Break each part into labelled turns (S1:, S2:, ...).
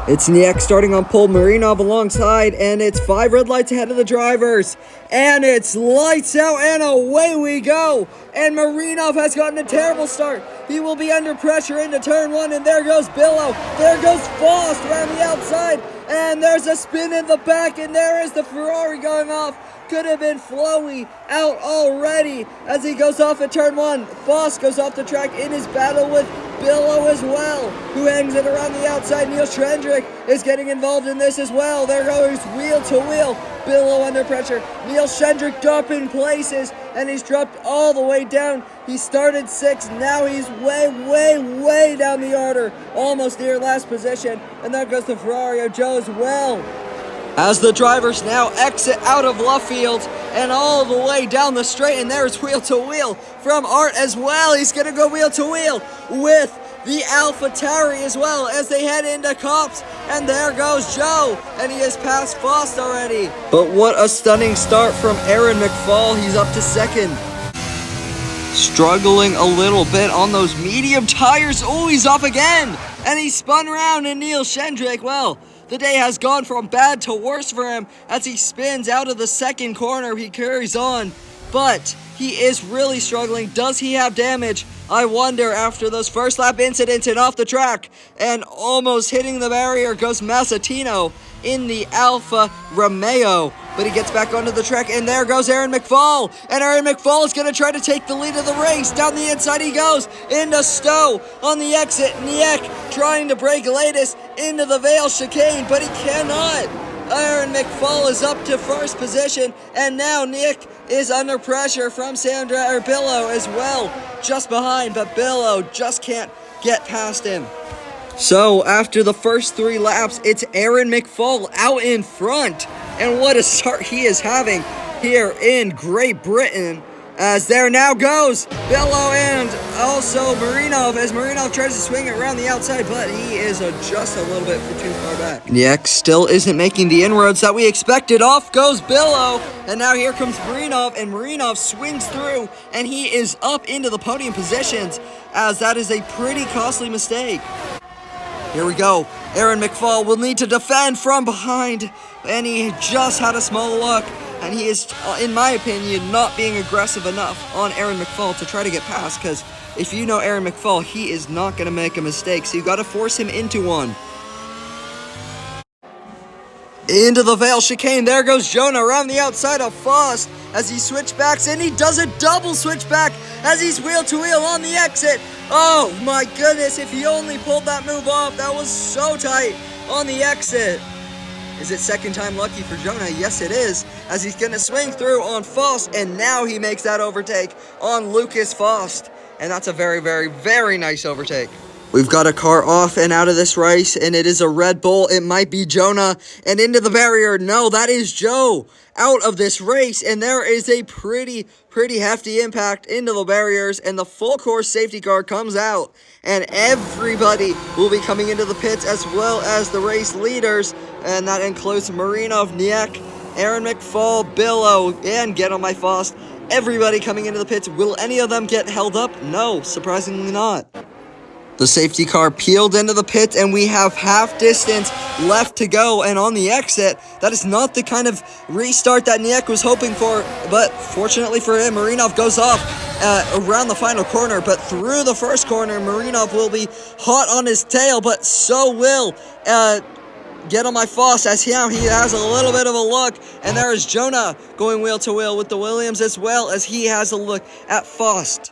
S1: It's Niek starting on pole, Marinov alongside, and it's 5 red lights ahead of the drivers. And it's lights out, and away we go. And Marinov has gotten a terrible start. He will be under pressure into turn 1, and there goes Billow. There goes Faust around the outside, and there's a spin in the back, and there is the Ferrari going off. Could have been Flowy out already as he goes off at turn 1. Faust goes off the track in his battle with Billow as well, who hangs it around the outside. Neil Schendrick is getting involved in this as well. There goes wheel to wheel. Billow under pressure. Neil Schendrick dropping places, and he's dropped all the way down. He started 6th. Now he's way down the order, almost near last position. And there goes the Ferrari of Joe as well, as the drivers now exit out of Luffield and all the way down the straight, and there's wheel to wheel from Art as well. He's going to go wheel to wheel with the AlphaTauri as well as they head into Cops, and there goes Joe, and he has passed Faust already. But what a stunning start from Aaron McFall. He's up to 2nd. Struggling a little bit on those medium tires. Oh, he's off again, and he spun around, and Neil Schendrick, well, the day has gone from bad to worse for him as he spins out of the 2nd corner. He carries on, but he is really struggling. Does he have damage? I wonder. After those first lap incidents and off the track and almost hitting the barrier goes Mazzatino in the Alfa Romeo. But he gets back onto the track, and there goes Aaron McFall. And Aaron McFall is going to try to take the lead of the race. Down the inside he goes, into Stowe on the exit. Niek trying to break latest into the Vale chicane, but he cannot. Aaron McFall is up to 1st position, and now Niek is under pressure from Billow as well, just behind, but Billow just can't get past him. So after the first 3 laps, it's Aaron McFall out in front. And what a start he is having here in Great Britain, as there now goes Billow and also Marinov, as Marinov tries to swing it around the outside, but he is just a little bit too far back. Niek still isn't making the inroads that we expected. Off goes Billow, and now here comes Marinov, and Marinov swings through, and he is up into the podium positions, as that is a pretty costly mistake. Here we go. Aaron McFall will need to defend from behind, and he just had a small look, and he is, in my opinion, not being aggressive enough on Aaron McFall to try to get past, because if you know Aaron McFall, he is not going to make a mistake, so you got to force him into one. Into the Vale chicane, there goes Jonah around the outside of Faust as he switchbacks, and he does a double switchback as he's wheel to wheel on the exit. Oh my goodness, if he only pulled that move off, that was so tight on the exit. Is it 2nd time lucky for Jonah? Yes, it is, as he's going to swing through on Faust, and now he makes that overtake on Lucas Faust, and that's a very nice overtake. We've got a car off and out of this race, and it is a Red Bull. It might be Jonah, and into the barrier. No, that is Joe out of this race, and there is a pretty hefty impact into the barriers, and the full course safety car comes out, and everybody will be coming into the pits as well as the race leaders, and that includes Marinov, Niek, Aaron McFall, Billow, and Get On My Faust. Everybody coming into the pits. Will any of them get held up? No, surprisingly not. The safety car peeled into the pit, and we have half distance left to go. And on the exit, that is not the kind of restart that Niek was hoping for. But fortunately for him, Marinov goes off around the final corner. But through the first corner, Marinov will be hot on his tail, but so will Get On My Faust, as now he has a little bit of a look. And there is Jonah going wheel to wheel with the Williams as well, as he has a look at Faust.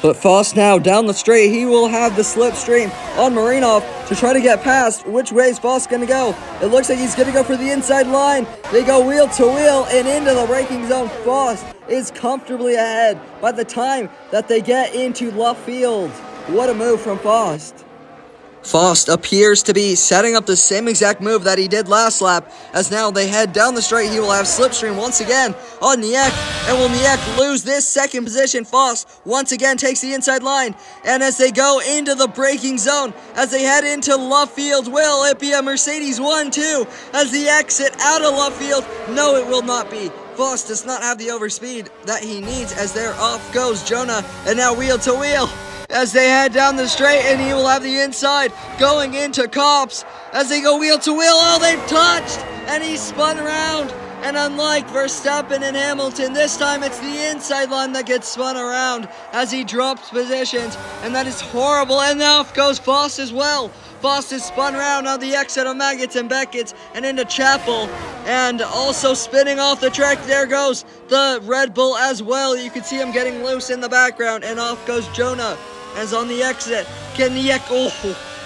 S1: But Faust now down the straight, he will have the slipstream on Marinov to try to get past. Which way is Faust going to go? It looks like he's going to go for the inside line. They go wheel to wheel and into the braking zone. Faust is comfortably ahead by the time that they get into Luffield. What a move from Faust. Faust appears to be setting up the same exact move that he did last lap, as now they head down the straight. He will have slipstream once again on Niek, and will Niek lose this 2nd position? Faust once again takes the inside line, and as they go into the braking zone, as they head into Luffield, will it be a Mercedes 1-2 as the exit out of Luffield? No, it will not be. Faust does not have the overspeed that he needs, as there off goes Jonah, and now wheel to wheel. as they head down the straight, and he will have the inside going into Cops as they go wheel to wheel. Oh, they've touched, and he spun around. And unlike Verstappen and Hamilton, this time it's the inside line that gets spun around as he drops positions, and that is horrible. And now off goes Voss as well. Voss is spun around on the exit of Maggots and Beckett's and into Chapel, and also spinning off the track. There goes the Red Bull as well. You can see him getting loose in the background, and off goes Jonah as on the exit.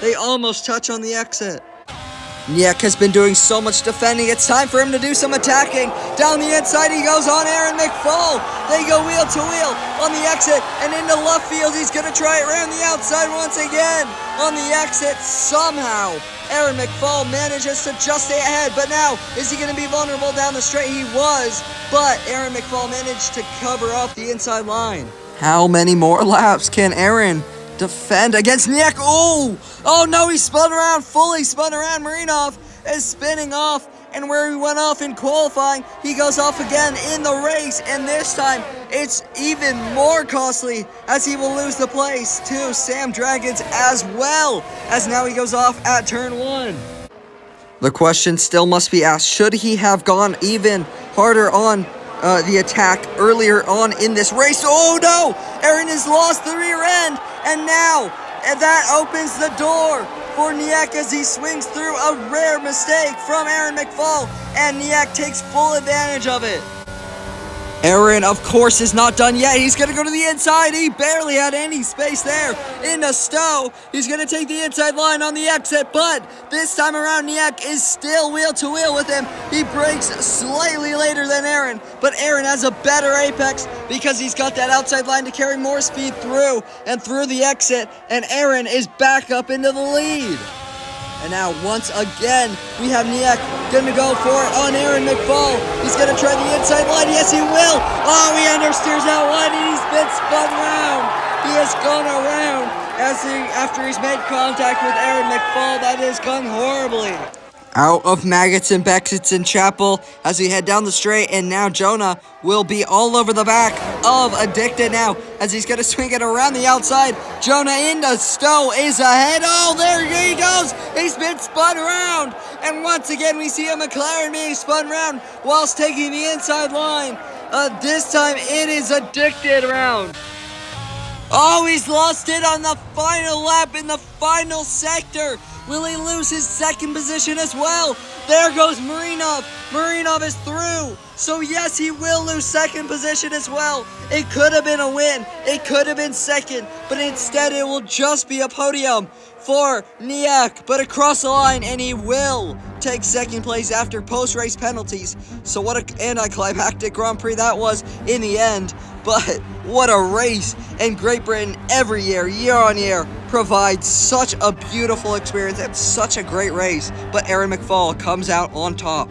S1: They almost touch on the exit. Niek has been doing so much defending. It's time for him to do some attacking. Down the inside he goes on Aaron McFall. They go wheel to wheel on the exit and into left field. He's going to try it around the outside once again. On the exit, somehow Aaron McFall manages to just stay ahead. But now, is he going to be vulnerable down the straight? He was, but Aaron McFall managed to cover off the inside line. How many more laps can Aaron defend against Niek? Oh no, he spun around, fully spun around. Marinov is spinning off, and where he went off in qualifying, he goes off again in the race, and this time it's even more costly as he will lose the place to Sam Dragons as well, as now he goes off at turn 1. The question still must be asked, should he have gone even harder on the attack earlier on in this race? Oh no! Aaron has lost the rear end, and now that opens the door for Niek as he swings through a rare mistake from Aaron McFall, and Niek takes full advantage of it. Aaron, of course, is not done yet. He's going to go to the inside. He barely had any space there. Into Stowe. He's going to take the inside line on the exit, but this time around, Niek is still wheel to wheel with him. He brakes slightly later than Aaron, but Aaron has a better apex because he's got that outside line to carry more speed through and through the exit, and Aaron is back up into the lead. And now, once again, we have Niek going to go for it on Aaron McFall. He's going to try the inside line. Yes, he will. Oh, he understeers that one, and he's been spun around. He has gone around after he's made contact with Aaron McFall. That has gone horribly. Out of Maggots and Beckett's and Chapel as we head down the straight, and now Jonah will be all over the back of Addicted now as he's going to swing it around the outside. Jonah into Stowe is ahead. Oh, there he goes. He's been spun around, and once again we see a McLaren being spun around whilst taking the inside line. This time it is Addicted around. Oh, he's lost it on the final lap in the final sector. Will he lose his second position as well? There goes Marinov. Marinov is through. So yes, he will lose second position as well. It could have been a win. It could have been second. But instead it will just be a podium for Niek. But across the line, and he will take second place after post-race penalties. So what an anticlimactic Grand Prix that was in the end. But what a race. And Great Britain every year, year on year, provides such a beautiful experience and such a great race. But Aaron McFall comes out on top.